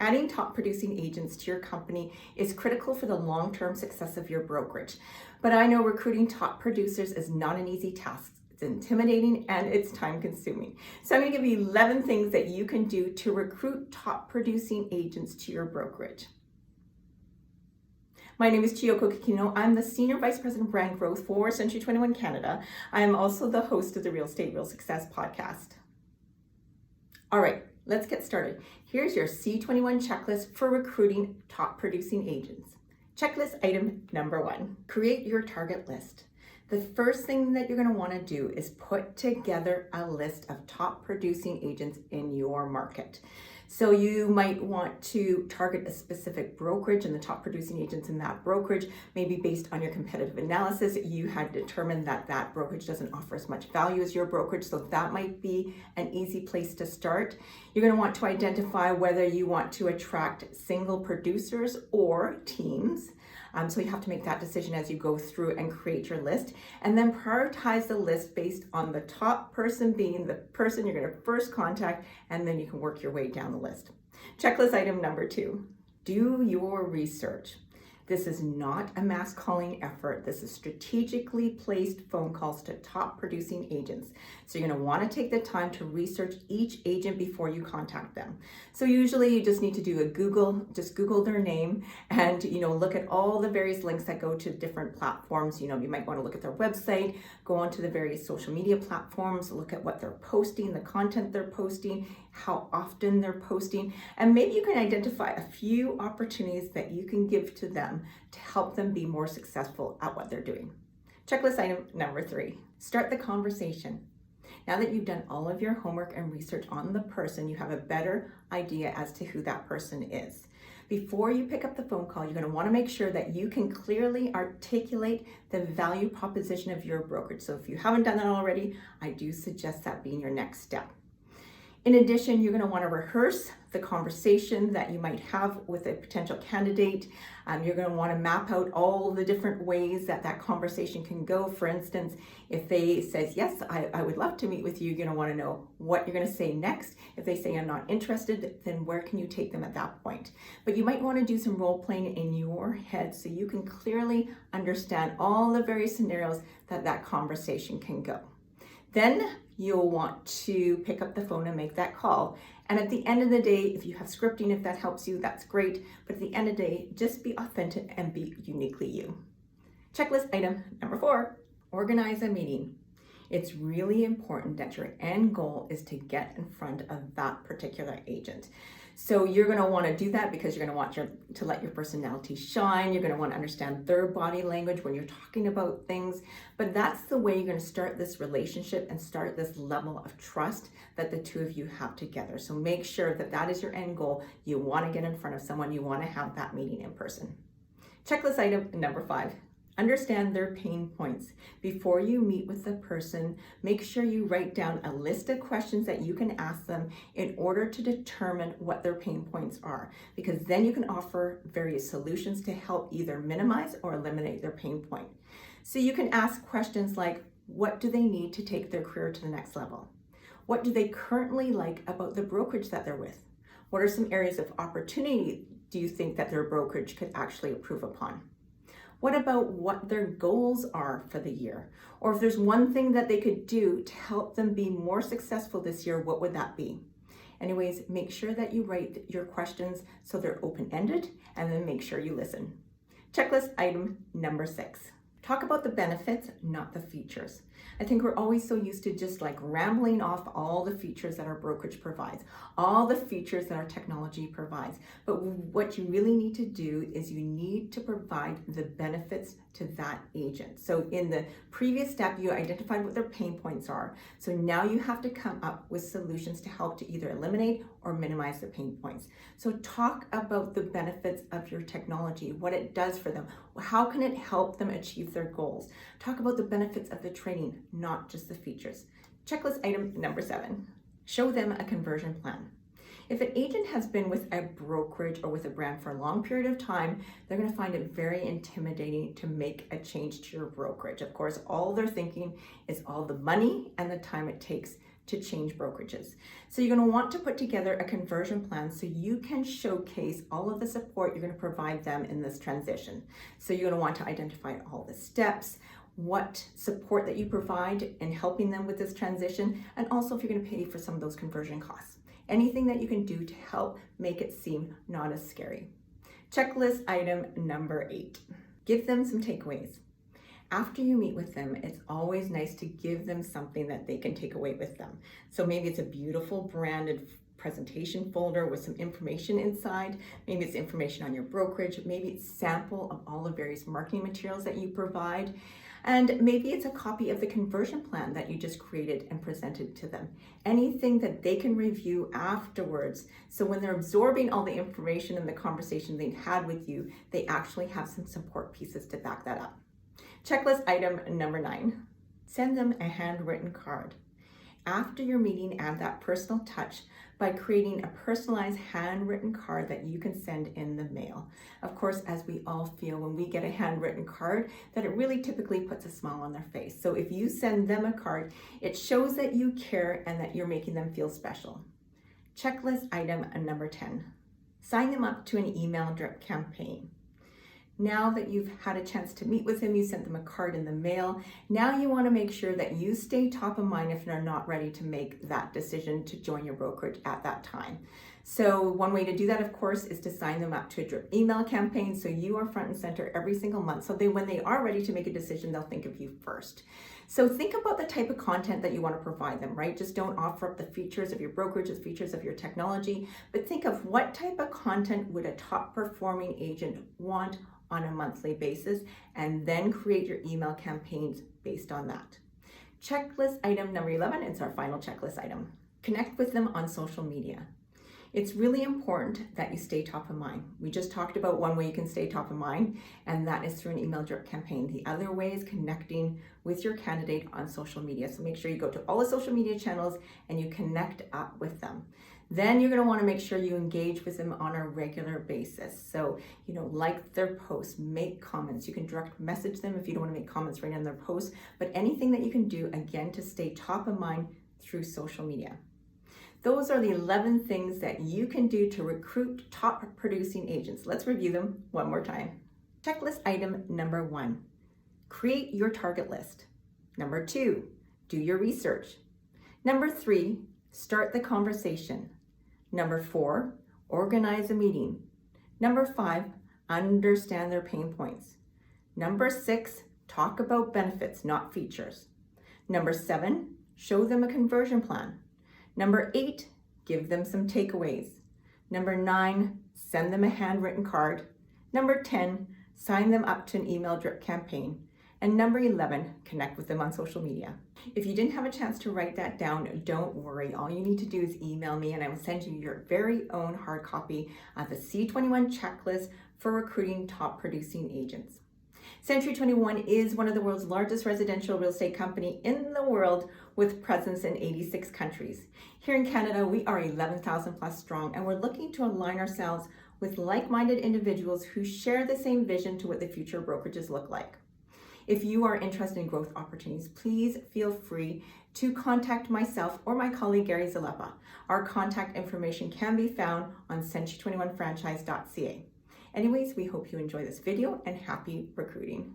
Adding top producing agents to your company is critical for the long-term success of your brokerage. But I know recruiting top producers is not an easy task. It's intimidating and it's time consuming. So I'm going to give you 11 things that you can do to recruit top producing agents to your brokerage. My name is Chiyoko Kikino. I'm the Senior Vice President of Brand Growth for C21 Canada. I am also the host of the Real Estate Real Success podcast. All right, let's get started. Here's your C21 checklist for recruiting top producing agents. Checklist item number 1, create your target list. The first thing that you're going to want to do is put together a list of top producing agents in your market. So you might want to target a specific brokerage and the top producing agents in that brokerage. Maybe based on your competitive analysis, you had determined that that brokerage doesn't offer as much value as your brokerage. So that might be an easy place to start. You're going to want to identify whether you want to attract single producers or teams. So you have to make that decision as you go through and create your list, and then prioritize the list based on the top person being the person you're going to first contact, and then you can work your way down the list. Checklist item number 2, do your research. This is not a mass calling effort. This is strategically placed phone calls to top producing agents. So you're going to want to take the time to research each agent before you contact them. So usually you just need to do a Google, just Google their name and, look at all the various links that go to different platforms. You might want to look at their website, go onto the various social media platforms, look at what they're posting, the content they're posting, how often they're posting, and maybe you can identify a few opportunities that you can give to them to help them be more successful at what they're doing. Checklist item number 3, start the conversation. Now that you've done all of your homework and research on the person, you have a better idea as to who that person is. Before you pick up the phone call, you're going to want to make sure that you can clearly articulate the value proposition of your brokerage. So if you haven't done that already, I do suggest that being your next step. In addition, you're going to want to rehearse the conversation that you might have with a potential candidate. You're going to want to map out all the different ways that that conversation can go. For instance, if they says, yes, I would love to meet with you, you're going to want to know what you're going to say next. If they say I'm not interested, then where can you take them at that point? But you might want to do some role playing in your head so you can clearly understand all the various scenarios that that conversation can go. Then you'll want to pick up the phone and make that call. And at the end of the day, if you have scripting, if that helps you, that's great. But at the end of the day, just be authentic and be uniquely you. Checklist item number 4, organize a meeting. It's really important that your end goal is to get in front of that particular agent. So you're going to want to do that because you're going to want to let your personality shine. You're going to want to understand their body language when you're talking about things. But that's the way you're going to start this relationship and start this level of trust that the two of you have together. So make sure that that is your end goal. You want to get in front of someone. You want to have that meeting in person. Checklist item number 5. Understand their pain points. Before you meet with the person, make sure you write down a list of questions that you can ask them in order to determine what their pain points are, because then you can offer various solutions to help either minimize or eliminate their pain point. So you can ask questions like, what do they need to take their career to the next level? What do they currently like about the brokerage that they're with? What are some areas of opportunity do you think that their brokerage could actually improve upon? What about what their goals are for the year? Or if there's one thing that they could do to help them be more successful this year, what would that be? Anyways, make sure that you write your questions so they're open-ended, and then make sure you listen. Checklist item number 6. Talk about the benefits, not the features. I think we're always so used to just like rambling off all the features that our brokerage provides, all the features that our technology provides. But what you really need to do is you need to provide the benefits to that agent. So in the previous step, you identified what their pain points are. So now you have to come up with solutions to help to either eliminate or minimize the pain points. So talk about the benefits of your technology, what it does for them. How can it help them achieve their goals? Talk about the benefits of the training, not just the features. Checklist item number 7, show them a conversion plan. If an agent has been with a brokerage or with a brand for a long period of time, they're going to find it very intimidating to make a change to your brokerage. Of course, all they're thinking is all the money and the time it takes to change brokerages. So you're going to want to put together a conversion plan so you can showcase all of the support you're going to provide them in this transition. So you're going to want to identify all the steps, what support that you provide in helping them with this transition, and also if you're going to pay for some of those conversion costs. Anything that you can do to help make it seem not as scary. Checklist item number 8. Give them some takeaways. After you meet with them, it's always nice to give them something that they can take away with them. So maybe it's a beautiful branded presentation folder with some information inside. Maybe it's information on your brokerage. Maybe it's a sample of all the various marketing materials that you provide. And maybe it's a copy of the conversion plan that you just created and presented to them. Anything that they can review afterwards. So when they're absorbing all the information and the conversation they had with you, they actually have some support pieces to back that up. Checklist item number 9. Send them a handwritten card. After your meeting, add that personal touch by creating a personalized handwritten card that you can send in the mail. Of course, as we all feel when we get a handwritten card, that it really typically puts a smile on their face. So if you send them a card, it shows that you care and that you're making them feel special. Checklist item number 10. Sign them up to an email drip campaign. Now that you've had a chance to meet with them, you sent them a card in the mail. Now you want to make sure that you stay top of mind if they're not ready to make that decision to join your brokerage at that time. So one way to do that, of course, is to sign them up to a drip email campaign so you are front and center every single month. So when they are ready to make a decision, they'll think of you first. So think about the type of content that you want to provide them, right? Just don't offer up the features of your brokerage, the features of your technology, but think of what type of content would a top performing agent want on a monthly basis, and then create your email campaigns based on that. Checklist item number 11, it's our final checklist item. Connect with them on social media. It's really important that you stay top of mind. We just talked about one way you can stay top of mind, and that is through an email drip campaign. The other way is connecting with your candidate on social media. So make sure you go to all the social media channels and you connect up with them. Then you're going to want to make sure you engage with them on a regular basis. So, like their posts, make comments. You can direct message them if you don't want to make comments right on their posts, but anything that you can do, again, to stay top of mind through social media. Those are the 11 things that you can do to recruit top producing agents. Let's review them one more time. Checklist item number 1, create your target list. Number 2, do your research. Number 3, start the conversation. Number 4, organize a meeting. Number 5, understand their pain points. Number 6, talk about benefits, not features. Number 7, show them a conversion plan. Number 8, give them some takeaways. Number 9, send them a handwritten card. Number 10, sign them up to an email drip campaign. And number 11, connect with them on social media. If you didn't have a chance to write that down, don't worry. All you need to do is email me and I will send you your very own hard copy of the C21 checklist for recruiting top producing agents. C21 is one of the world's largest residential real estate company in the world with presence in 86 countries. Here in Canada, we are 11,000 plus strong, and we're looking to align ourselves with like-minded individuals who share the same vision to what the future brokerages look like. If you are interested in growth opportunities, please feel free to contact myself or my colleague Gary Zalepa. Our contact information can be found on C21franchise.ca. Anyways, we hope you enjoy this video and happy recruiting.